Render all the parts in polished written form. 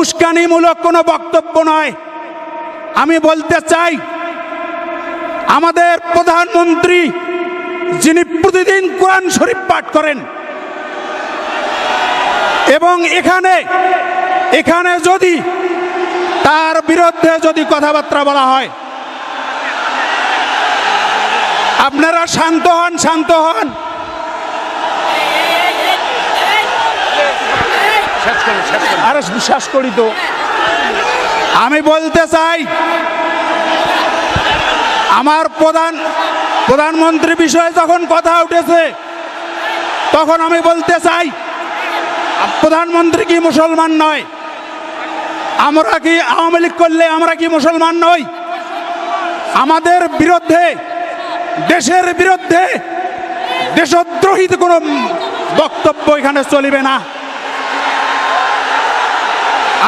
উস্কানিমূলক কোনো বক্তব্য নয়। আমি বলতে চাই, আমাদের প্রধানমন্ত্রী যিনি প্রতিদিন কোরআন শরীফ পাঠ করেন, এবং এখানে যদি তার বিরুদ্ধে যদি কথাবার্তা বলা হয়, আপনারা শান্ত হন। আরে বিশ্বাস করি তো। আমি বলতে চাই, আমার প্রধানমন্ত্রী বিষয়ে যখন কথা উঠেছে, তখন আমি বলতে চাই, প্রধানমন্ত্রী কি মুসলমান নয়? আমরা কি আওয়ামী লীগ করলে আমরা কি মুসলমান নই? আমাদের বিরুদ্ধে, দেশের বিরুদ্ধে দেশদ্রোহী কোনো বক্তব্য এখানে চলিবে না।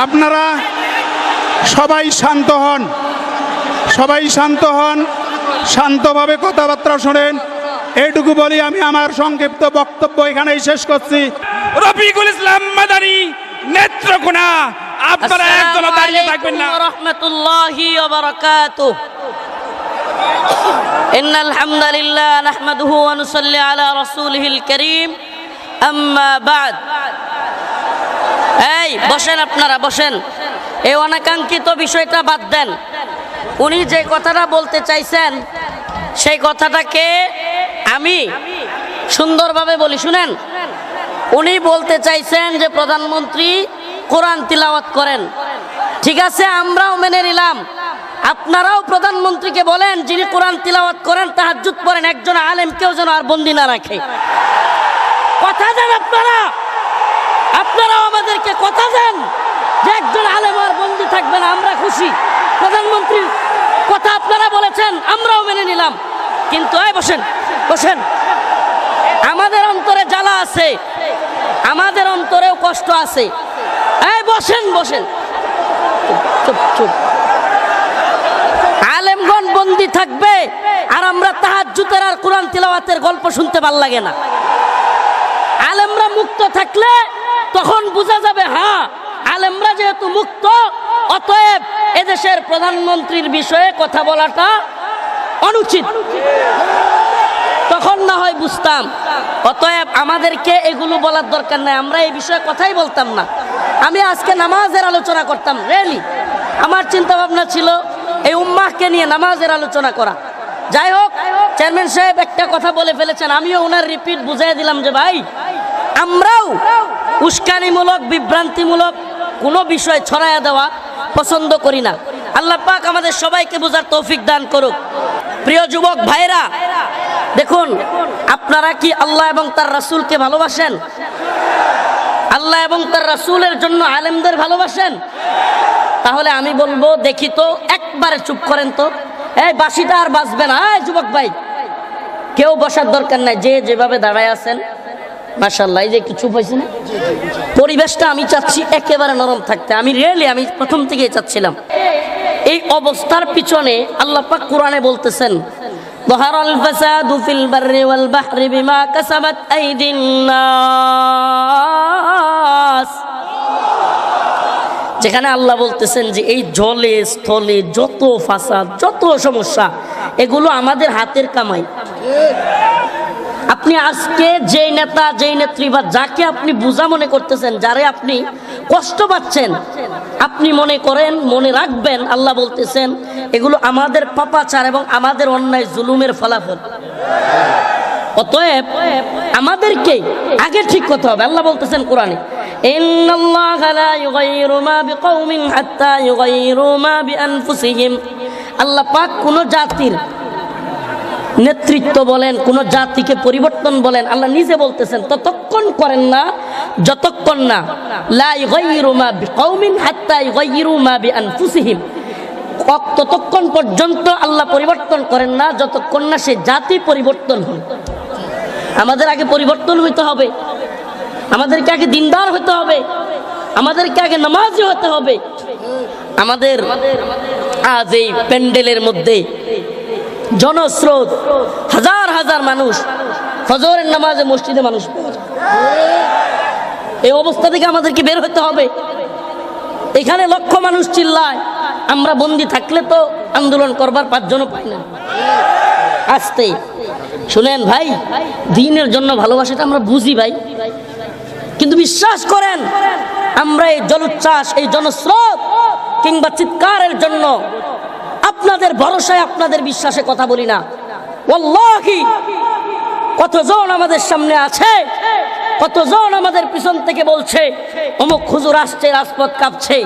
আপনারা সবাই শান্ত হন, শান্তভাবে কথাবার্তা শোনেন। এইটুকু বলি আমি আমার সংক্ষিপ্ত বক্তব্য এখানেই শেষ করছি। রফিকুল ইসলাম মাদানী নেত্রকোনা, আপনারা একজন দাঁড়িয়ে থাকবেন না। রাহমাতুল্লাহি ওয়া বারাকাতুহু। ইন্নাল হামদালিল্লাহ নাহমাদুহু ওয়া নুসাল্লি আলা রাসূলিহিল কারীম, আম্মা বা'দ। এই বসেন, আপনারা বসেন। এই অনাকাঙ্ক্ষিত বিষয়টা বাদ দেন। উনি যে কথাটা বলতে চাইছেন, সেই কথাটাকে আমি সুন্দরভাবে বলি, শুনেন। উনি বলতে চাইছেন যে প্রধানমন্ত্রী কোরআন তিলাওয়াত করেন। ঠিক আছে, আমরাও মেনে নিলাম। আপনারাও প্রধানমন্ত্রীকে বলেন, যিনি কোরআন তিলাওয়াত করেন, তাহাজ্জুদ পড়েন, একজন আলেমকেও যেন আর বন্দী না রাখে। কথা দেন আপনারাও আমাদেরকে কথা দেন যে একজন আলেম আর বন্দী থাকবে না। আমরা খুশি, প্রধানমন্ত্রীর কথা আপনারা বলেছেন, আমরাও মেনে নিলাম। কিন্তু এই বসেন, আমাদের অন্তরে জ্বালা আছে, আমাদের অন্তরেও কষ্ট আছে। এই বসেন, চুপ। আলেমগণ বন্দী থাকবে আর আমরা তাহাজ্জুদের আর কোরআন তিলাওয়াতের গল্প শুনতে ভাল লাগে না। আলেমরা মুক্ত থাকলে তখন বোঝা যাবে, হ্যাঁ আলেমরা যেহেতু মুক্ত, অতএব এদেশের প্রধানমন্ত্রীর বিষয়ে কথা বলাটা অনুচিত। তখন না হয় বুঝতাম। অতএব আমাদেরকে এগুলো বলার দরকার নাই, আমরা এই বিষয়ে কথাই বলতাম না। আমি আজকে নামাজের আলোচনা করতাম। রিয়েলি আমার চিন্তা ভাবনা ছিল এই উম্মাহকে নিয়ে নামাজের আলোচনা করা। যাই হোক, চেয়ারম্যান সাহেব একটা কথা বলে ফেলেছেন, আমিও ওনার রিপিট বুঝিয়ে দিলাম যে ভাই, আমরাও উস্কানিমূলক, বিভ্রান্তিমূলক কোনো বিষয় ছড়াইয়া দেওয়া পছন্দ করি না। আল্লাহ পাক আমাদের সবাইকে বোঝার তৌফিক দান করুক। প্রিয় যুবক ভাইরা, দেখুন, আপনারা কি আল্লাহ এবং তার রাসূলকে ভালোবাসেন? আল্লাহ এবং তার রাসূলের জন্য আলেমদের ভালোবাসেন? তাহলে আমি বলবো, দেখি তো, একবারে চুপ করেন তো। এই বাঁশিটা আর বাজবে না। এই যুবক ভাই, কেউ বসার দরকার নাই, যে যেভাবে দাঁড়ায় আছেন মাশাআল্লাহ। এই যে একটু চুপ হয়েছে না, পরিবেশটা আমি চাচ্ছি একেবারে নরম থাকতে। আমি প্রথম থেকেই চাচ্ছিলাম। এই অবস্থার পিছনে আল্লাহ পাক কোরআনে বলতেছেন, যাহারাল ফাসাদু ফিল বাররি ওয়াল বাহরি বিমা কাসাবাত আইদিন নাস। যেখানে আল্লাহ বলতেছেন যে এই জলে স্থলে যত ফাসাদ, যত সমস্যা, এগুলো আমাদের হাতের কামাই। আপনি আজকে যেই নেতা, যেই নেত্রী বা যাকে আপনি বোঝা মনে করতেছেন, যারে আপনি কষ্ট পাচ্ছেন, আপনি মনে করেন, মনে রাখবেন, আল্লাহ বলতেছেন এগুলো আমাদের পাপাচার এবং আমাদের অন্যায় জুলুমের ফলাফল। অতএব আমাদেরকে আগে ঠিক করতে হবে। আল্লাহ বলতেছেন কোরআনে, ইন্নাল্লাহা লা ইউগাইয়িরু মা বিকাওমিন হাত্তা ইউগাইয়িরু মা বিআনফুসিহিম। আল্লাহ পাক কোন জাতির নেতৃত্ব বলেন, কোন জাতিকে পরিবর্তন বলেন, আল্লাহ নিজে বলতেছেন ততক্ষণ করেন না যতক্ষণ না লা ইউগাইয়িরু মা বিকাওমিন হাত্তা ইউগাইয়িরু মা বিআনফুসিহিম, ততক্ষণ পর্যন্ত আল্লাহ পরিবর্তন করেন না যতক্ষণ না সে জাতি পরিবর্তন হয়। আমাদের আগে পরিবর্তন হইতে হবে, আমাদেরকে আগে দিনদার হতে হবে, আমাদেরকে আগে নামাজি হতে হবে। আমাদের আজ এই প্যান্ডেলের মধ্যে জনস্রোত, হাজার হাজার মানুষ, ফজরের নামাজে মসজিদে মানুষ। এই অবস্থা থেকে আমাদেরকে বের হতে হবে। এখানে লক্ষ মানুষ চিল্লায়, আমরা বন্দি থাকলে তো আন্দোলন করবার 5 জনও পাই না। আসতে শুনেন ভাই, দ্বীনের জন্য ভালোবাসাটা আমরা বুঝি ভাই, কিন্তু বিশ্বাস করেন আমরা এই জলোচ্ছ্বাস, এই জনস্রোত কিংবা চিৎকারের জন্য আপনাদের ভরসায়, আপনাদের বিশ্বাসে কথা বলি না। ওয়াল্লাহি কতজন আমাদের সামনে আছে, কতজন আমাদের পিছন থেকে বলছে অমুক হুজুর আসছে, রাজপথ কাঁপছে,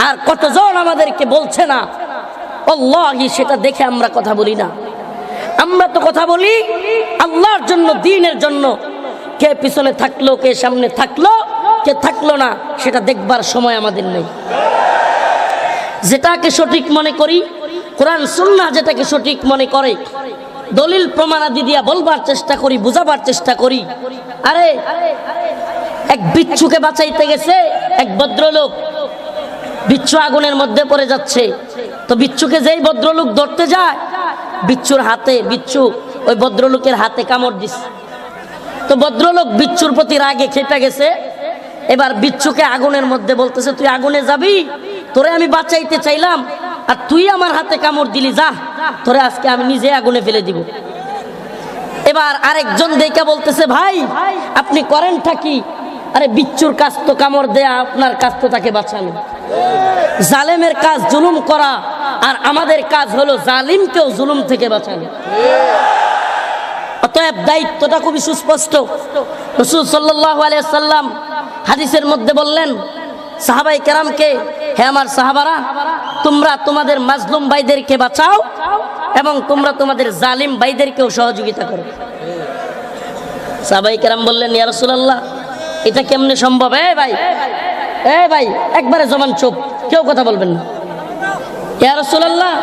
আর কতজন আমাদেরকে বলছে না। আল্লাহি সেটা দেখে আমরা কথা বলি না। আমরা তো কথা বলি আল্লাহর জন্য, দ্বীনের জন্য। কে পিছনে থাকলো, কে সামনে থাকলো, কে থাকলো না, সেটা দেখবার সময় আমাদের নেই। যেটাকে সঠিক মনে করি, কোরআন সুন্নাহ যেটাকে সঠিক মনে করে, দলিল প্রমাণাদি দিয়া বলবার চেষ্টা করি, বুঝাবার চেষ্টা করি। আরে এক বিচ্ছুকে বাঁচাইতে গেছে এক ভদ্রলোক, বিচ্ছু আগুনের মধ্যে পড়ে যাচ্ছে। তো বিচ্ছুকে যেই ভদ্রলোক ধরতে যায়, বিচ্ছু ওই ভদ্রলোকের হাতে কামড় দিছে। তো ভদ্রলোক বিচ্ছুর প্রতি রাগে খেপে গেছে। এবার বিচ্ছুকে আগুনের মধ্যে বলতেছে, তুই আগুনে যাবি, তোরে আমি বাঁচাইতে চাইলাম আর তুই আমার হাতে কামড় দিলি, যা তোরে আজকে আমি নিজে আগুনে ফেলে দিব। এবার আরেকজন দেখে বলতেছে, ভাই আপনি করেনটা কি? আরে বিচ্ছুর কাজ তো কামড় দেয়া, আপনার কাজ তো তাকে বাঁচানো। জালেমের কাজ জুলুম করা, আর আমাদের কাজ হলো জালিমকেও জুলুম থেকে বাঁচানো। অতএব দায়িত্বটা খুবই সুস্পষ্ট। রাসূল সাল্লাল্লাহু আলাইহি ওয়াসাল্লাম হাদিসের মধ্যে বললেন সাহাবায়ে কেরামকে, হে আমার সাহাবারা, তোমরা তোমাদের মাজলুম ভাইদেরকে বাঁচাও এবং তোমরা তোমাদের জালিম ভাইদেরকেও সহযোগিতা করো। সাহাবায়ে কেরাম বললেন, ইয়া রাসূলুল্লাহ, এটা কেমনে সম্ভব? এ ভাই একবারে জবান চুপ, কেউ কথা বলবেন না। ইয়া রাসূলুল্লাহ,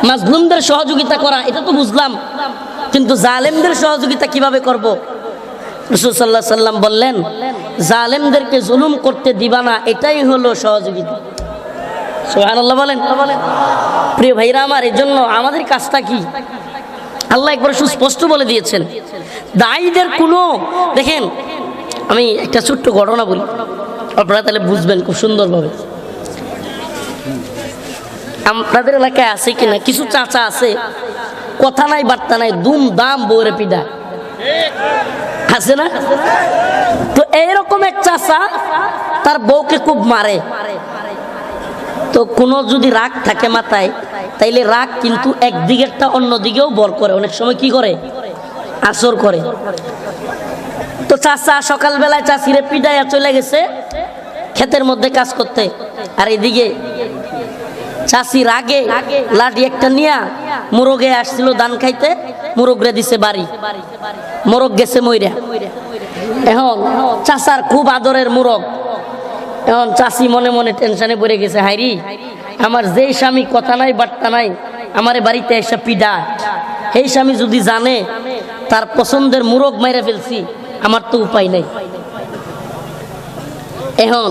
মাজলুমদের সহযোগিতা করা এটা তো বুঝলাম, কিন্তু জালেমদের সহযোগিতা কিভাবে করব? রাসূল সাল্লাল্লাহু আলাইহি সাল্লাম বললেন, জালেমদেরকে জুলুম করতে দিবা না, এটাই হলো সহযোগিতা। সুবহানাল্লাহ বলেন। প্রিয় ভাইরা আমার, এই জন্য আমাদের কাজটা কি আল্লাহ একবার সুস্পষ্ট বলে দিয়েছেন। দায়ীদের কোনো, দেখেন আমি একটা ছোট্ট ঘটনা বলি, আপনারা তাহলে বুঝবেন খুব সুন্দরভাবে। আপনাদের এলাকায় আছে কিনা, কিছু চাচা আছে, কথা নাই বার্তা নাই, দুম দাম বউরে পিডা আছে না? তো এইরকম এক চাচা তার বউকে খুব মারে। তো কোনো যদি রাগ থাকে মাথায়, তাইলে রাগ কিন্তু একদিকেরটা অন্যদিকেও বর করে, অনেক সময় কি করে, আসর করে। তো চাচা সকালবেলায় চাচিরে পিডাইয়া চলে গেছে ক্ষেতের মধ্যে কাজ করতে, আর এদিকে চাচি রাগে লাঠি একটা নিয়া মুরগে আসছিল ধান খাইতে, মুরগরে দিছে বাড়ি, মোরগ গেছে মইরা। এখন চাচার খুব আদরের মুরগ। এখন চাচি মনে মনে টেনশনে পড়ে গেছে, হাইরি আমার যেই স্বামী কথা নাই বার্তা নাই আমারে বাড়িতে এসে পিডা, সেই স্বামী যদি জানে তার পছন্দের মুরগ মাইরা ফেলছি, আমার তো উপায় নাই। এখন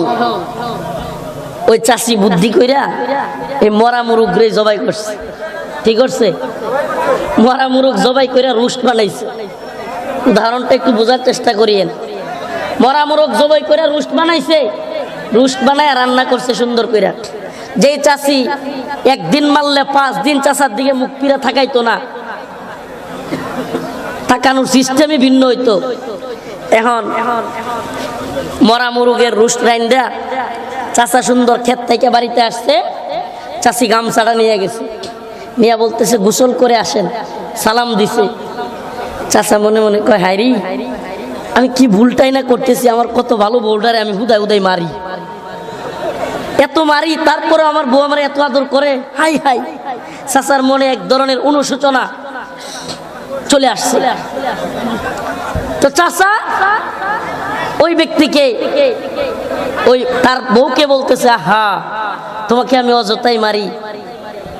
ওই চাষি বুদ্ধি কইরা এই মরা মুরগ রে জবাই করছে। ঠিক করছে, মরা মুরগ জবাই কইরা রোস্ট বানাইছে। উদাহরণটা একটু বোঝার চেষ্টা করিয়েন। মরা মুরগ জবাই কইরা রোস্ট বানাইছে, রোস্ট বানায় রান্না করছে সুন্দর কইরা। যেই চাষি একদিন মারলে 5 দিন চাষার দিকে মুখ ফিরা থাকাইতো না, তাকানোর সিস্টেমই ভিন্ন হইতো। এখন মরা মুরগের রোস্ট রাইন্দা চাচা সুন্দর ক্ষেত থেকে বাড়িতে আসছে, চাচি গামছাটা নিয়ে গেছে, নিয়ে বলতেছে গোসল করে আসেন, সালাম দিছে। চাচা মনে মনে কয়, হাইরি আমি কি ভুলটাই না করতেছি, আমার কত ভালো বউটারে আমি হুদায় হুদায় মারি, এত মারি, তারপরে আমার বউ আমার এত আদর করে। হাই হাই, চাচার মনে এক ধরনের অনুশোচনা চলে আসছে। তো চাচা ওই ব্যক্তিকে, ওই তার বউকে বলতেছে, হা তোমাকে আমি অযথাই মারি,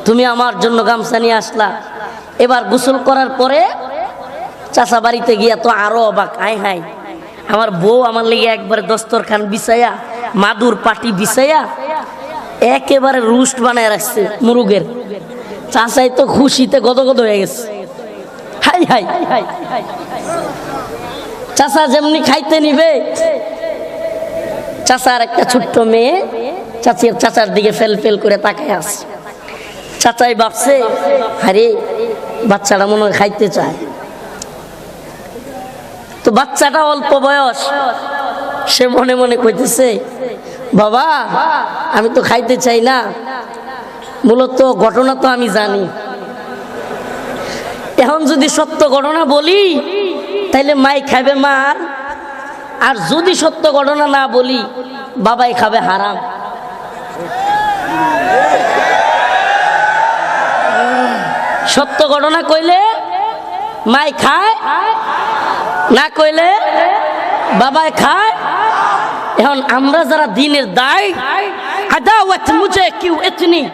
তুমি আমার জন্য গামছা নিয়ে আসলা। এবার গোসল করার পরে চাচা বাড়িতে গিয়া তো আরো অবাক, হাই হাই আমার বউ আমার লেগে একবারে দস্তরখান বিছাইয়া, মাদুর পাটি বিছাইয়া একেবারে রোস্ট বানায় রাখছে মুরগের। চাচাই তো খুশিতে গদগদ হয়ে গেছে। হাই হাই, চাচা যেমনি খাইতে নিবে, চাচার একটা ছোট্ট মেয়ে চাচার দিকে ফেল ফেল করে তাকায় আসছে। চাচাই ভাবছে, আরে বাচ্চাটা মনে হয় খাইতে চায়। তো বাচ্চাটা অল্প বয়স, সে মনে মনে কইতেছে, বাবা আমি তো খাইতে চাই না, মূলত ঘটনা তো আমি জানি। এখন যদি সত্য ঘটনা বলি তাইলে মাই খাবে মার, আর যদি সত্য ঘটনা না বলি বাবাই খাবে হারাম। সত্য ঘটনা কইলে মাই খায়, না কইলে বাবাই খায়। এখন আমরা যারা দিনের দায়, আদাওয়াত মুঝে কিউ ইতনি,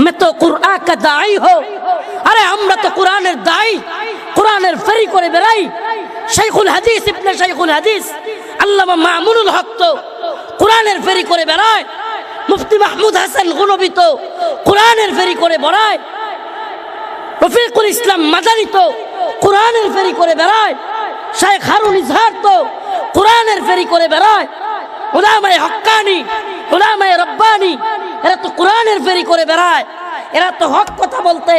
मैं तो कुरान का दाई हो। अरे আমরা তো কোরআনের দায়ী, কোরআনের ফেরি করে বেড়াই। শাইখুল হাদিস ইবনে শাইখুল হাদিস আল্লামা মামুনুল হক তো কোরআনের ফেরি করে বেড়ায়। মুফতি মাহমুদ হাসান গনবী তো কোরআনের ফেরি করে বেড়ায়। রফিকুল ইসলাম মাদানী তো কোরআনের ফেরি করে বেড়ায়। শাইখ হারুন ইজহার তো কোরআনের ফেরি করে বেড়ায়। উলামায়ে হক্কানি, উলামায়ে রব্বানি এরা তো কোরআনের ফেরি করে বেড়ায়। এরা তো হক কথা বলতে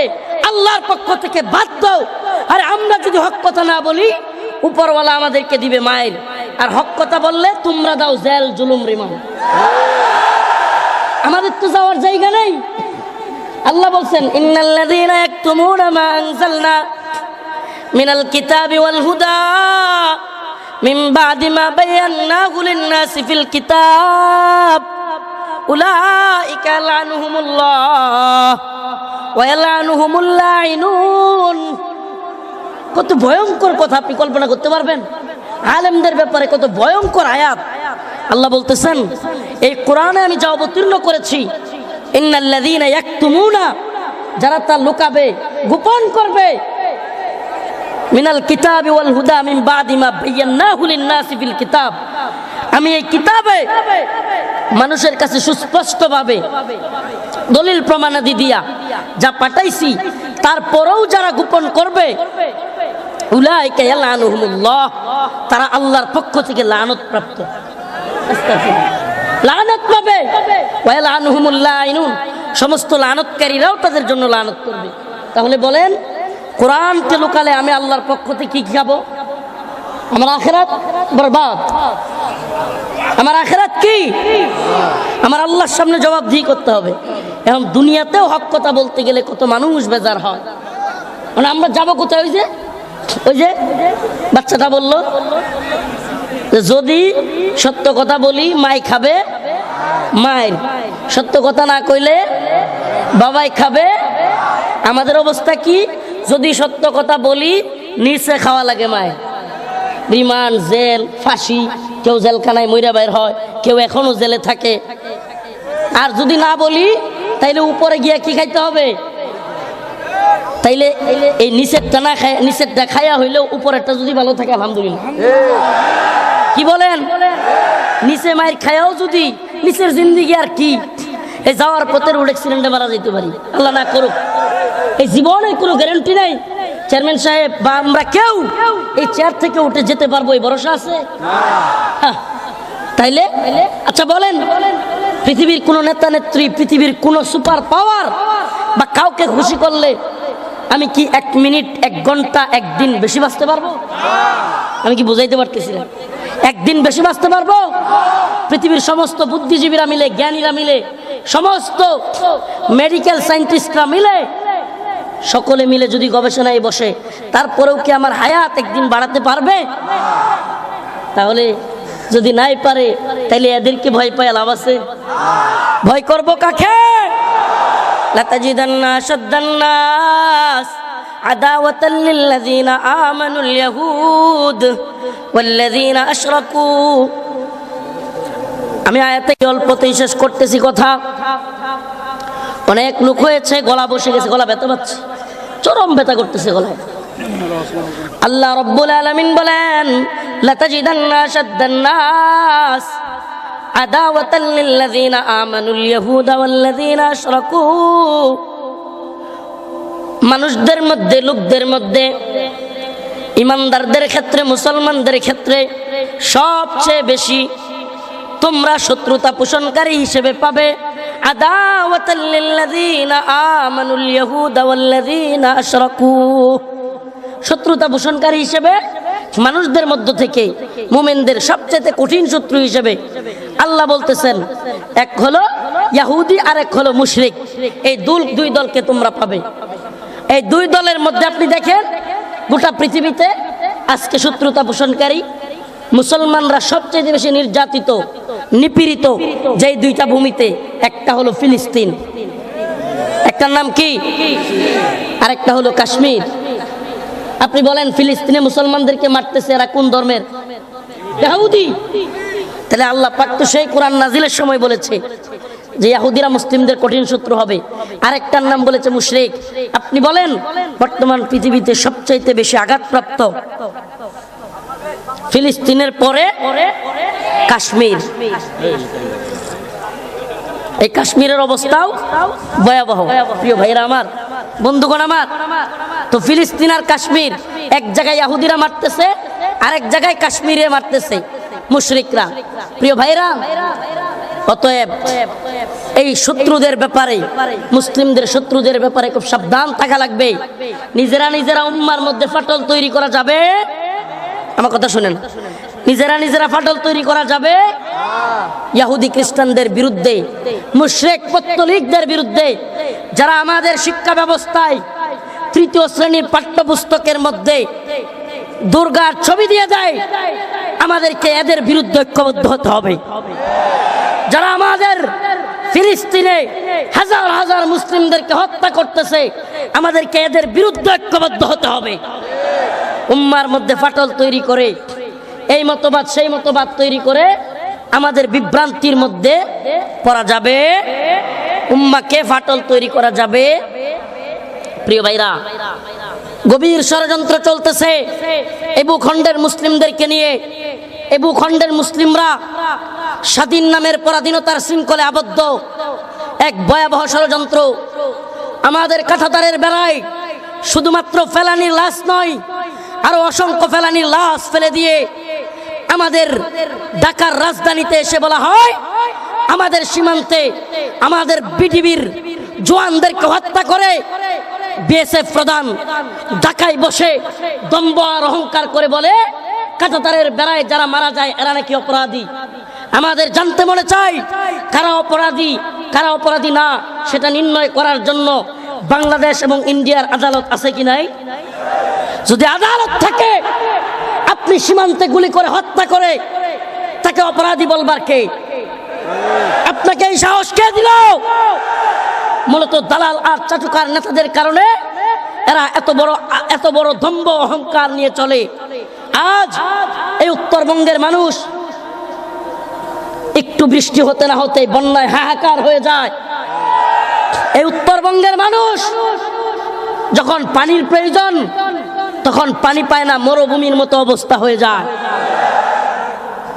আল্লাহর পক্ষ থেকে বাধ্য। আর আমরা যদি হক কথা না বলি উপরওয়ালা আমাদেরকে দিবে মাইল, আর হক কথা বললে তোমরা দাও জেল জুলুম রিমান্ড। আমাদের তো যাওয়ার জায়গা নেই। আল্লাহ বলছেন, ইন্নাল্লাযীনা ইয়াকতুমুনা মা আনজালনা মিনাল কিতাবি ওয়াল হুদা মিন বাদি মা বায়ান্নাহু লিন-নাসি ফিল কিতাব উলাইকা লানুহুমুল্লাহ ওয়া ইয়ালানুহুমুল লাইনুন। কত ভয়ঙ্কর কথা আপনি কল্পনা করতে পারবেন? আলেমদের ব্যাপারে কত ভয়ঙ্কর আয়াত। আল্লাহ বলতেছেন, এই কোরআনে আমি যা অবতীর্ণ করেছি, ইন্নাল্লাযীনা ইয়াকতুমুনা, যারা তা লুকাবে, গোপন করবে, মিনাল কিতাবি ওয়াল হুদা মিন বাদি মা বায়ান্নাহু লিন-নাসি ফিল কিতাব, আমি এই কিতাবে মানুষের কাছে সুস্পষ্টভাবে দলিল প্রমাণাদি দিয়া যা পাঠাইছি, তারপরেও যারা গোপন করবে, উলাইকা ইয়ালানুহুমুল্লাহ, তারা আল্লাহর পক্ষ থেকে লানত প্রাপ্ত, লানত পাবে। ওয়া ইয়ালানুহুমুল লাইনুন, সমস্ত লানতকারীরাও তাদের জন্য লানত করবে। তাহলে বলেন, কোরআনকে লুকালে আমি আল্লাহর পক্ষ থেকে কি খাবো? আমার আখিরাত বরবাদ। আমার আখিরাত কি? আমার আল্লাহর সামনে জবাবদিহি করতে হবে। এখন দুনিয়াতেও হক কথা বলতে গেলে কত মানুষ বেজার হয়। মানে আমরা যাবো কোথায়? ওই যে বাচ্চাটা বললো, যদি সত্য কথা বলি মাই খাবে মায়ের, সত্য কথা না কইলে বাবাই খাবে। আমাদের অবস্থা কি? যদি সত্য কথা বলি নিচে খাওয়া লাগে মায়ের, রিমান্ড, জেল, ফাঁসি, কেউ জেলখানায় মইরা বের হয়, কেউ এখনো জেলে থাকে। আর যদি না বলি তাইলে উপরে গিয়া কি খাইতে হবে? তাইলে এই নিচেরটা না খায়, নিচেরটা খাইয়া হইলেও উপরেরটা যদি ভালো থাকে আলহামদুলিল্লাহ। কি বলেন? নিচে মায়ের খায়াও যদি নিচের জিন্দিগি আর কি, এই যাওয়ার পথে রোড অ্যাক্সিডেন্টে মারা যেতে পারি, আল্লাহ না করুক। এই জীবনের কোনো গ্যারান্টি নাই চেয়ারম্যান সাহেব বা আমরা কেউ এই চেয়ার থেকে উঠে যেতে পারবো, এই ভরসা আছে? তাইলে আচ্ছা বলেন, পৃথিবীর কোন নেতা নেত্রী, পৃথিবীর কোন সুপার পাওয়ার বা কাউকে খুশি করলে আমি কি 1 মিনিট, 1 ঘন্টা, 1 দিন বেশি বাঁচতে পারবো? আমি কি বুঝাইতে পারতেছিলাম? 1 দিন বেশি বাঁচতে পারবো? পৃথিবীর সমস্ত বুদ্ধিজীবীরা মিলে, জ্ঞানীরা মিলে, সমস্ত মেডিকেল সায়েন্টিস্টরা মিলে, সকলে মিলে যদি গবেষণায় বসে, তারপরেও কি আমার হায়াত 1 দিন বাড়াতে পারবে? তাহলে যদি নাই পারে তাহলে এদেরকে ভয় পায় লাভ আছে? ভয় করব কাকে? লাতাজিদান্না আশাদ্দান্নাস আদাওয়াতাল লিল্লাযীনা আমানুল ইয়াহুদ ওয়াল্লাযীনা আশরাকু। আমি আয়াতে অল্পতেই শেষ করতেছি কথা। অনেক লোক হয়েছে, গলা বসে গেছে, গলা ব্যথা পাচ্ছে, চরম ব্যথা করতেছে গলায়। আল্লাহ রাব্বুল আলামিন বলেন, লাতাজিদান্না আশাদ্দান্নাস আদাওয়াতাল লিল্লাযীনা আমানুল ইয়াহুদা ওয়াল্লাযীনা আশরাকু। মানুষদের মধ্যে, লোকদের মধ্যে, ইমানদারদের ক্ষেত্রে, মুসলমানদের ক্ষেত্রে সবচেয়ে বেশি তোমরা শত্রুতা পোষণকারী হিসেবে পাবে আদাওয়াতাল লিল্লাযীনা আমানুল ইয়াহুদা ওয়াল্লাযীনা আশরাকু। শত্রুতা পোষণকারী হিসেবে মানুষদের মধ্য থেকে মুমিনদের সবচেয়ে কঠিন শত্রু হিসেবে আল্লাহ বলতেছেন, এক হলো ইহুদি আর এক হলো মুশরিক। এই দুই দলকে তোমরা পাবে। এই দুই দলের মধ্যে আপনি দেখেন গোটা পৃথিবীতে আজকে শত্রুতা পোষণকারী মুসলমানরা সবচেয়ে বেশি নির্যাতিত, নিপীড়িত যেই দুইটা ভূমিতে, একটা হলো ফিলিস্তিন, একটার নাম কি, আর একটা হলো কাশ্মীর। আপনি বলেন ফিলিস্তিনে মুসলমানদেরকে মারতেছে এরা কোন ধর্মের? ইহুদি। তাহলে আল্লাহ পাক তো সেই কোরআন নাজিলের সময় বলেছে যে ইহুদিরা মুসলিমদের কঠিন শত্রু হবে। আরেকটার নাম বলেছে মুশরিক। আপনি বলেন বর্তমান পৃথিবীতে সবচাইতে বেশি আঘাতপ্রাপ্ত ফিলিস্তিনের পরে কাশ্মীর। এই কাশ্মীরের অবস্থাও ভয়াবহ। প্রিয় ভাইরা আমার, বন্ধুগণ আমার, তো ফিলিস্তিন আর কাশ্মীর এক জায়গায় ইহুদিরা মারতেছে, আরেক জায়গায় কাশ্মীরে মারতেছে মুশরিকরা। প্রিয় ভাইরা, অতএব এই শত্রুদের ব্যাপারে, মুসলিমদের শত্রুদের ব্যাপারে খুব সাবধান থাকা লাগবে। নিজেরা উম্মার মধ্যে ফাটল তৈরি করা যাবে। আমার কথা শুনেন, নিজেরা ফাটল তৈরি করা যাবে ইহুদি খ্রিস্টানদের বিরুদ্ধে, মুশরিক পত্তলিকদের বিরুদ্ধে, যারা আমাদের শিক্ষা ব্যবস্থায় তৃতীয় শ্রেণীর পাঠ্যপুস্তকের মধ্যে দুর্গার ছবি দিয়ে দেয়। আমাদেরকে এদের বিরুদ্ধে ঐক্যবদ্ধ হতে হবে। যারা আমাদের ফিলিস্তিনে হাজার হাজার মুসলিমদেরকে হত্যা করতেছে, আমাদেরকে এদের বিরুদ্ধে ঐক্যবদ্ধ হতে হবে। উম্মার মধ্যে ফাটল তৈরি করে, এই মতবাদ সেই মতবাদ তৈরি করে আমাদের বিভ্রান্তির মধ্যে পড়া যাবে, উম্মাকে ফাটল তৈরি করা যাবে। প্রিয় ভাইরা, গভীর ষড়যন্ত্র চলতেছে এই ভূখণ্ডের মুসলিমদেরকে নিয়ে। এই ভূখণ্ডের মুসলিমরা স্বাধীন নামের পরাধীনতার শৃঙ্খলে আবদ্ধ এক ভয়াবহ ষড়যন্ত্র। আমাদের কাঁটাতারের বেলায় শুধুমাত্র ফেলানির লাশ নয়, আরো অসংখ্য ফেলানির লাশ ফেলে দিয়ে আমাদের ঢাকার রাজধানীতে এসে বলা হয় আমাদের সীমান্তে আমাদের বিটিভির জওয়ানদেরকে হত্যা করে বিএসএফ প্রধান ঢাকায় বসে দম্ভ আর অহংকার করে বলে কাঁটাতারের বেড়ায় যারা মারা যায় এরা নাকি অপরাধী। আমাদের জানতে মনে চাই কারা অপরাধী কারা অপরাধী না, সেটা নির্ণয় করার জন্য বাংলাদেশ এবং ইন্ডিয়ার আদালত আছে কি নাই? যদি আদালত থাকে, আপনি সীমান্তে গুলি করে হত্যা করে তাকে অপরাধী বলবার কে? আপনাকে এই সাহস কে দিল? মূলত দালাল আর চাটুকার নেতাদের কারণে এরা এত বড় দম্ভ অহংকার নিয়ে চলে। আজ এই উত্তরবঙ্গের মানুষ একটু বৃষ্টি হতে না হতে বন্যায় হাহাকার হয়ে যায়। এই উত্তরবঙ্গের মানুষ যখন পানির প্রয়োজন তখন পানি পায় না, মরুভূমির মতো অবস্থা হয়ে যায়।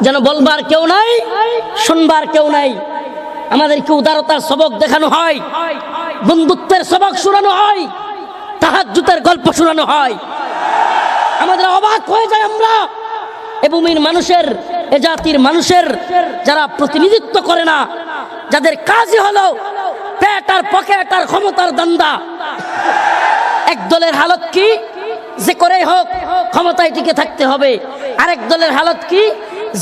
যেন বলবার কেউ নাই, শুনবার কেউ নাই। আমাদেরকে উদারতার সবক দেখানো হয়, বন্ধুত্বের সবক শোনানো হয়, তাহাজ্জুদের গল্প শোনানো হয়। আমাদের অবাক হয়ে যায় আমরা এ ভূমির মানুষের, এ জাতির মানুষের যারা প্রতিনিধিত্ব করে না, যাদের কাজই হলো পেট আর পকেট আর ক্ষমতার দান্দা। এক দলের হালত কি, যে করেই হোক ক্ষমতায় টিকে থাকতে হবে। আরেক দলের হালত কি,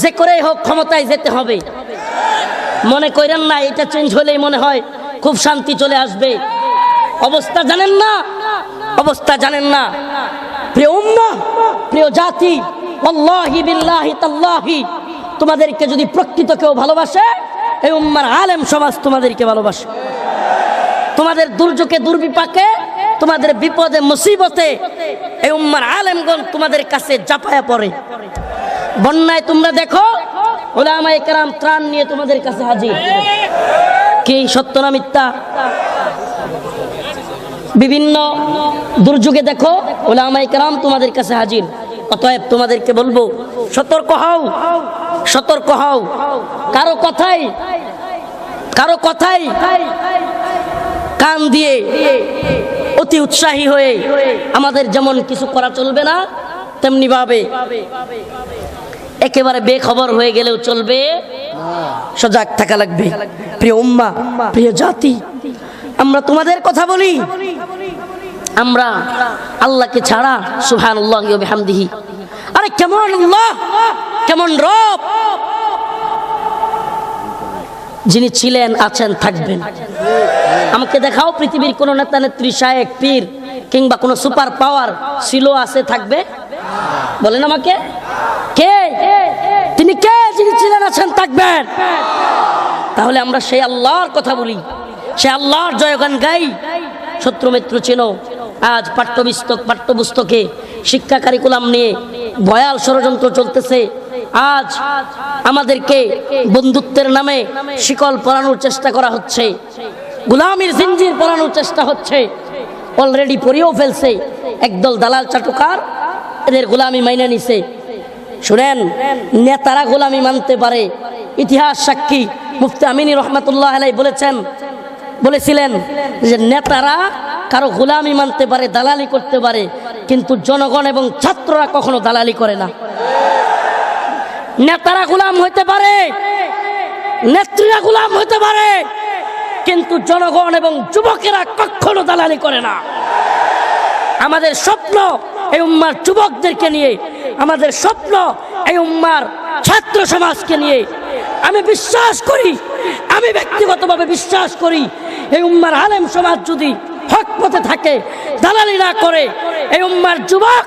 যে করেই হোক ক্ষমতায় যেতে হবে। মনে করেন না এটা চেঞ্জ হলেই মনে হয় খুব শান্তি চলে আসবে। অবস্থা জানেন না, অবস্থা জানেন না। প্রিয় উম্মাহ, প্রিয় জাতি, আল্লাহি বিল্লাহি তাল্লাহি, তোমাদেরকে যদি প্রকৃত কেউ ভালোবাসে, এই উম্মার আলেম সমাজ তোমাদেরকে ভালোবাসে। তোমাদের দুর্যোগে দুর্বিপাকে, তোমাদের বিপদে মুসিবতে এই উম্মার আলেমগণ তোমাদের কাছে ঝাঁপায়া পড়ে। বন্যায় তোমরা দেখো উলামায়ে কেরাম ত্রাণ নিয়ে তোমাদের কাছে হাজির। কি সত্য না মিথ্যা? বিভিন্ন দুর্যোগে দেখো উলামায়ে কেরাম তোমাদের কাছে হাজির। অতএব তোমাদেরকে বলবো, সতর্ক হও, সতর্ক হও। কারো কথাই কান দিয়ে অতি উৎসাহী হয়ে আমাদের যেমন কিছু করা চলবে না, তেমনি ভাবে একেবারে বেখবর হয়ে গেলেও চলবে না। সজাগ থাকা লাগবে। প্রিয় উম্মাহ, প্রিয় জাতি, আমরা তোমাদের কথা বলি, আমরা আল্লাহকে ছাড়া সুবহানাল্লাহি ওয়া বিহামদিহি, আরে কেমন আল্লাহ, কেমন রব, যিনি ছিলেন, আছেন, থাকবেন। আমাকে দেখাও পৃথিবীর কোন নেতা নেত্রী, শায়েখ, পীর কিংবা কোন সুপার পাওয়ার ছিল, আছে, থাকবে? বলেন আমাকে, কে? তিনি কে যিনি ছিলেন, আছেন, থাকবেন? তাহলে আমরা সেই আল্লাহর কথা বলি, সেই আল্লাহর জয়গান গাই। শত্রু মিত্র চেনো। আজ পাঠ্যপুস্তকে শিক্ষা কারিকুলাম নিয়ে ভয়াল ষড়যন্ত্র চলতেছে। আজ আমাদেরকে বন্ধুত্বের নামে শিকল পরানোর চেষ্টা করা হচ্ছে, গোলামির জিঞ্জির পরানোর চেষ্টা হচ্ছে। অলরেডি পরিয়েও ফেলছে। একদল দালাল চাটুকার এদের গোলামি মাইনে নিছে। শুনেন, নেতারা গোলামি মানতে পারে। ইতিহাস সাক্ষী মুফতি আমিনী রহমাতুল্লাহ আলাইহি বলেছিলেন যে নেতারা কারো গোলামি মানতে পারে, দালালি করতে পারে, কিন্তু জনগণ এবং ছাত্ররা কখনো দালালি করে না। নেতারা গোলাম হইতে পারে, নেত্রীরা গোলাম হইতে পারে, কিন্তু জনগণ এবং যুবকেরা কখনো দালালি করে না। আমাদের স্বপ্ন এই উম্মার যুবকদেরকে নিয়ে, আমাদের স্বপ্ন এই উম্মার ছাত্র সমাজকে নিয়ে। আমি বিশ্বাস করি, আমি ব্যক্তিগতভাবে বিশ্বাস করি, এই উম্মার আলেম সমাজ যদি হক পথে থাকে, দালালি না করে, এই উম্মার যুবক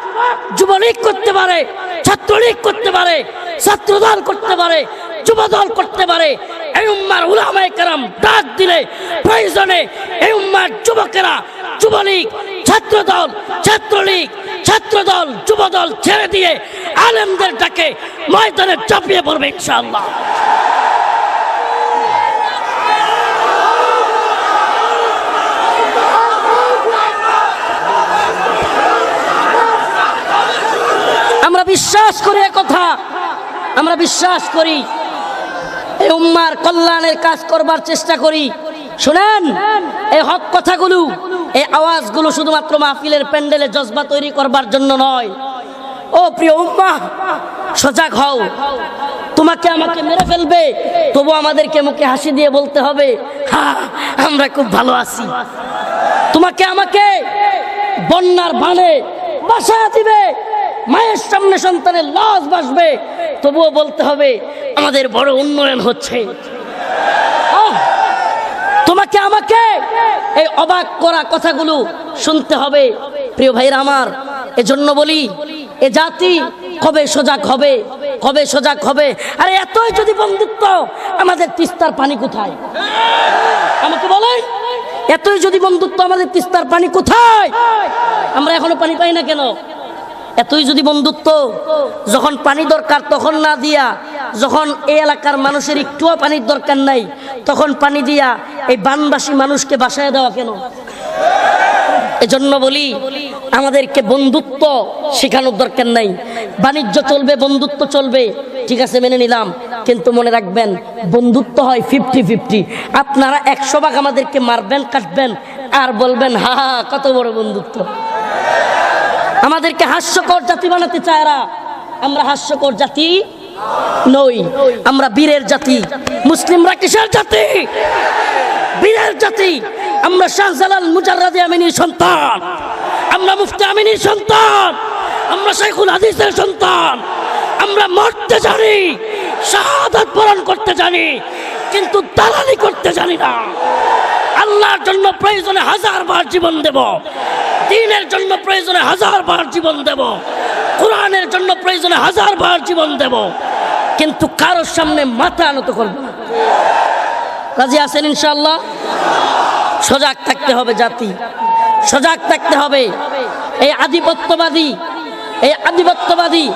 যুবলীগ করতে পারে, ছাত্রলীগ করতে পারে, ছাত্রদল করতে পারে, যুবদল করতে পারে। এই উম্মার উলামায়ে কেরাম ডাক দিলে প্রয়োজনে এই উম্মার যুবকেরা যুবলীগ, ছাত্রদল, ছাত্রলীগ, ছাত্রদল, যুবদল ছেড়ে দিয়ে আলেমদের ডাকে ময়দানে চাপিয়ে পড়বে ইনশাআল্লাহ। আমরা বিশ্বাস করি একথা, আমরা বিশ্বাস করি, এই উম্মার কল্যাণের কাজ করবার চেষ্টা করি। শুনেন, এই হক কথাগুলো, এই আওয়াজগুলো শুধুমাত্র মাহফিলের প্যান্ডেলে জজবা তৈরি করবার জন্য নয়। ও প্রিয় উম্মাহ, সজাগ হও। তোমাকে আমাকে মেরে ফেলবে, তবু আমাদেরকে মুখে হাসি দিয়ে বলতে হবে, হ্যাঁ আমরা খুব ভালো আছি। তোমাকে আমাকে বন্যার বানে বাসা দিবে, মায়ের সামনে সন্তানের লাশ ভাসবে, তবুও বলতে হবে আমাদের বড় উন্নয়ন হচ্ছে। তোমাকে আমাকে এই অবাক করা কথাগুলো শুনতে হবে। প্রিয় ভাইরা আমার, এজন্য বলি, এ জাতি কবে সজাগ হবে, কবে সজাগ হবে? আরে এতই যদি বন্ধুত্ব, আমাদের তিস্তার পানি কোথায়? আমাকে বলেন, এতই যদি বন্ধুত্ব, আমাদের তিস্তার পানি কোথায়? আমরা এখনো পানি পাই না কেন? এতই যদি বন্ধুত্ব, যখন পানি দরকার তখন না দিয়া, যখন এই এলাকার মানুষের একটুও পানির দরকার নাই তখন পানি দিয়া এই বানবাসী মানুষকে বাসায় দেওয়া কেন? এজন্য বলি, আমাদেরকে বন্ধুত্ব শেখানোর দরকার নাই। বাণিজ্য চলবে, বন্ধুত্ব চলবে, ঠিক আছে মেনে নিলাম, কিন্তু মনে রাখবেন বন্ধুত্ব হয় 50-50। আপনারা 100 ভাগ আমাদেরকে মারবেন, কাটবেন, আর বলবেন হা হা কত বড় বন্ধুত্ব। আমাদেরকে হাস্যকর জাতি বানাতে চায় এরা। আমরা হাস্যকর জাতি নই, আমরা বীরের জাতি। মুসলিমরা কিসের জাতি? বীরের জাতি। আমরা শাহজালাল মুজাররাদে আমিনীর সন্তান, আমরা মুফতি আমিনীর সন্তান, আমরা শাইখুল হাদিসের সন্তান। আমরা মরতে জানি, শাহাদাত বরণ করতে জানি, কিন্তু দালালি করতে জানি না। আল্লাহর জন্য প্রয়োজনে 1000 বার জীবন দেব, দ্বীনের জন্য প্রয়োজনে 1000 বার জীবন দেব, কোরআনের জন্য প্রয়োজনে 1000 বার জীবন দেব, কিন্তু কারোর সামনে মাথা নত করব না। রাজি আছেন ইনশাআল্লাহ? সজাগ থাকতে হবে জাতি, সজাগ থাকতে হবে। এই আধিপত্যবাদী, এই আধিপত্যবাদী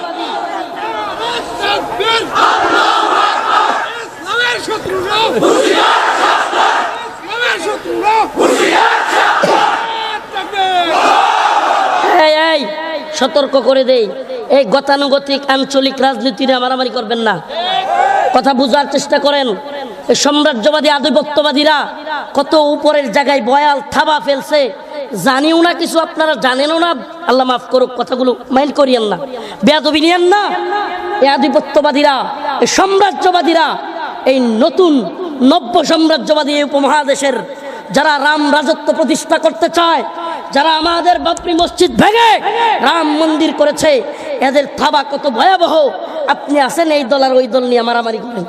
সতর্ক করে দেই, এই গতানুগতিক আঞ্চলিক রাজনীতি নিয়ে মারামারি করবেন না। কথা বুঝার চেষ্টা করেন। এই সাম্রাজ্যবাদী আধিপত্যবাদীরা কত উপরের জায়গায় বয়াল থাবা ফেলছে, জানিও না কিছু, আপনারা জানেনও না। আল্লাহ মাফ করুক, কথাগুলো মাইন্ড করিয়েন না, বেয়াদবি নিয়েন না। এই আধিপত্যবাদীরা, এই সাম্রাজ্যবাদীরা এই নতুন নব্য সাম্রাজ্যবাদী এই উপমহাদেশের যারা রাম রাজত্ব প্রতিষ্ঠা করতে চায়, যারা আমাদের বাবরি মসজিদ ভেঙে রাম মন্দির করেছে, এদের থাবা কত ভয়াবহ। আপনি আসেন এই দল আর ওই দল নিয়ে মারামারি করেন,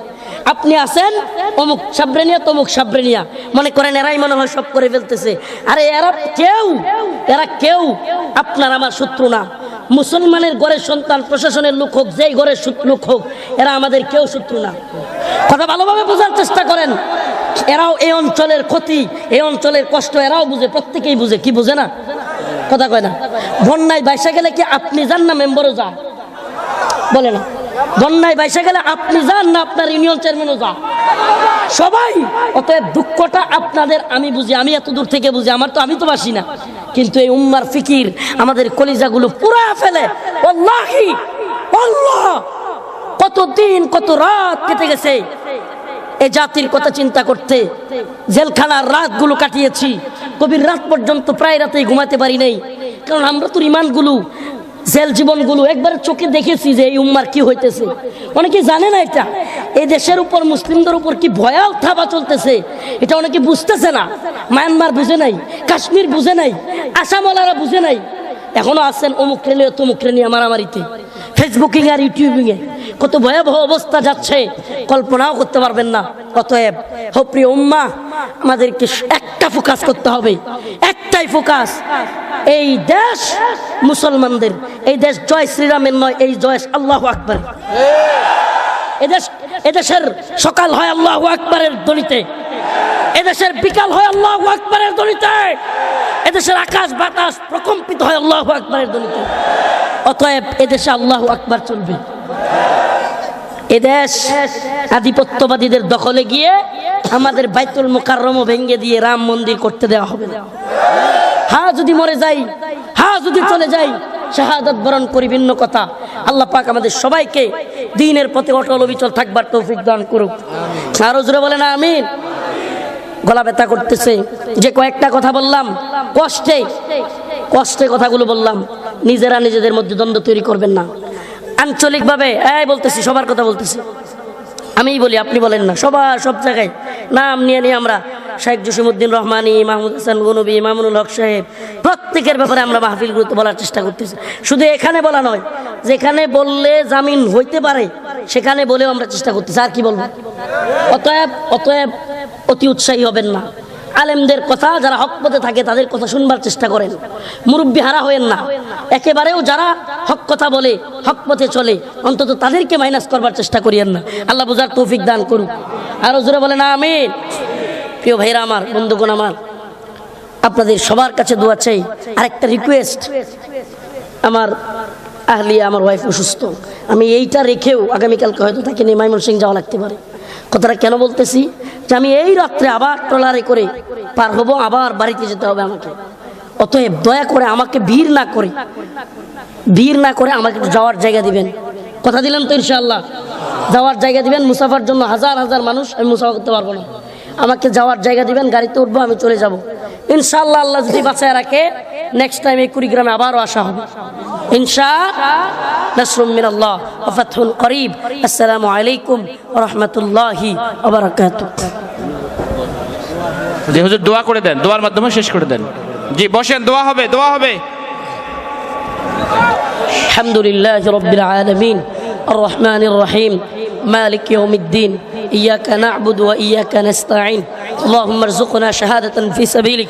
আপনি আসেন অমুক সাবরেনিয়া তমুক সাবরেনিয়া, মনে করেন এরাই মনে হয় সব করে ফেলতেছে। আরে এরা কেউ আপনার আমার শত্রু না। মুসলমানের ঘরের সন্তান, প্রশাসনের লোক হোক, যেই ঘরের লোক হোক, এরা আমাদের কেউ শত্রু না। কথা ভালোভাবে বোঝার চেষ্টা করেন। এরাও এই অঞ্চলের ক্ষতি, এই অঞ্চলের কষ্ট এরাও বুঝে, প্রত্যেকেই বুঝে। কি বুঝে না? কথা কয় না। বন্যায় বাইসা গেলে কি আপনি যান না মেম্বারও যান? বলে না। বন্যায় বাইসা গেলে আপনি যান না আপনার ইউনিয়ন চেয়ারম্যানও যান? সবাই। অতএব দুঃখটা আপনাদের আমি বুঝি, আমি এত দূর থেকে বুঝি, আমি তো বাসি না, কিন্তু এই উম্মার ফিকির আমাদের কলিজাগুলো পুরা ফেলে। ওয়াল্লাহি আল্লাহ, কত দিন কত রাত কেটে গেছে এই জাতির কথা চিন্তা করতে। জেলখানার রাতগুলো কাটিয়েছি, গভীর রাত পর্যন্ত, প্রায় রাতেই ঘুমাতে পারি নাই। কারণ আমরা তো ইমানগুলো, জেল জীবনগুলো একবার চোখে দেখেছি যে এই উম্মার কি হইতেছে। অনেকে জানে না এটা, এই দেশের উপর মুসলিমদের উপর কি ভয়াল থাবা চলতেছে, এটা অনেকে বুঝতেছে না। মায়ানমার বুঝে নাই, কাশ্মীর বুঝে নাই, আসামওয়ালারা বুঝে নাই। এখনো আছেন অমুক ট্রেনে তমুক ট্রেনে মারামারিতে, ফেসবুকিং আর ইউটিউবিংয়ে কত ভয়াবহ অবস্থা যাচ্ছে, কল্পনাও করতে পারবেন না। অতএব ও প্রিয় উম্মাহ, আমাদেরকে একটা ফোকাস করতে হবে, একটাই ফোকাস। এই দেশ মুসলমানদের, এই দেশ জয় শ্রীরামের নয়, এই জয় আল্লাহু আকবার। এদেশের সকাল হয় আল্লাহু আকবারের ধ্বনিতে, এদেশের বিকাল হয় আল্লাহু আকবারের ধ্বনিতে, এদেশের আকাশ বাতাস প্রকম্পিত হয় আল্লাহু আকবারের ধ্বনিতে। অতএব এদেশে আল্লাহু আকবার চলবে। এদেশ আধিপত্যবাদীদের দখলে গিয়ে আমাদের বাইতুল মুকাররমও ভেঙে দিয়ে রাম মন্দির করতে দেওয়া হবে না। হ্যাঁ যদি মরে যাই, হ্যাঁ যদি চলে যাই, শাহাদাত বরণ করি ভিন্ন কথা। আল্লাহ পাক আমাদের সবাইকে দ্বীনের পথে অটল অবিচল থাকবার তৌফিক দান করুক। আরো জোরে বলেন আমিন। গলা ব্যথা করতেছে, যে কয়েকটা কথা বললাম, কষ্টে কথাগুলো বললাম, নিজেরা নিজেদের মধ্যে দ্বন্দ্ব তৈরি করবেন না। আঞ্চলিকভাবে বলতেছি, সবার কথা বলতেছি, আমিই বলি আপনি বলেন না, সব জায়গায় নাম নিয়ে আমরা শেখ জসিমউদ্দিন রহমানী, মাহমুদ হাসান গনবী, মামুনুল হক সাহেব, প্রত্যেকের ব্যাপারে আমরা মাহফিলগুলোতে বলার চেষ্টা করতেছি। শুধু এখানে বলা নয়, যেখানে বললে জামিন হইতে পারে সেখানে বলেও আমরা চেষ্টা করতেছি। আর কি বলবো? অতএব অতি উৎসাহী হবেন না। আলেমদের কথা, যারা হক পথে থাকে তাদের কথা শুনবার চেষ্টা করেন। মুরব্বী হারা হয়েন না। একেবারেও যারা হক কথা বলে, হক পথে চলে, অন্তত তাদেরকে মাইনাস করবার চেষ্টা করিয়েন না। আল্লাহ বুঝার তৌফিক দান করুক। আরো জোরে বলেন আমিন। প্রিয় ভাইরা আমার, বন্ধুগণ আমার, আপনাদের সবার কাছে দোয়া চাই। আরেকটা রিকোয়েস্ট, আমার আহলিয়া, আমার ওয়াইফ অসুস্থ, আমি এইটা রেখেও আগামীকালকে হয়তো তাকে নিয়ে ময়মনসিংহ যাওয়া লাগতে পারে। কথাটা কেন বলতেছি, যে আমি এই রাত্রে আবার ট্রলারে করে পার হব, আবার বাড়িতে যেতে হবে আমাকে। অতএব দয়া করে আমাকে ভিড় না করে আমাকে যাওয়ার জায়গা দিবেন। কথা দিলাম তো ইনশাআল্লাহ, যাওয়ার জায়গা দিবেন। মুসাফার জন্য হাজার হাজার মানুষ, আমি মুসাফা করতে পারবো না। আমাকে যাওয়ার জায়গা দিবেন, গাড়িতে উঠবো, আমি চলে যাব ইনশাআল্লাহ। আল্লাহ যদি বাঁচায় রাখে, নেক্সট টাইম এই কুড়িগ্রামে আবারও আসা হবে ইনশাআল্লাহ। নাসরুম মিনাল্লাহ ওয়া ফাতহুন করিব। আসসালামু আলাইকুম ওয়া রাহমাতুল্লাহি ওয়া বারাকাতুহু। জি হুজুর দোয়া করে দেন, দোয়ার মাধ্যমে শেষ করে দেন। জি বসেন, দোয়া হবে। আলহামদুলিল্লাহি রাব্বিল আলামিন আর রহমানির রহিম মালিক ইয়াউমিদ্দিন ইয়্যাকা না'বুদু ওয়া ইয়্যাকা নাস্তাঈন আল্লাহুম্মা আরযুকনা শাহাদাতান ফি সাবিলিক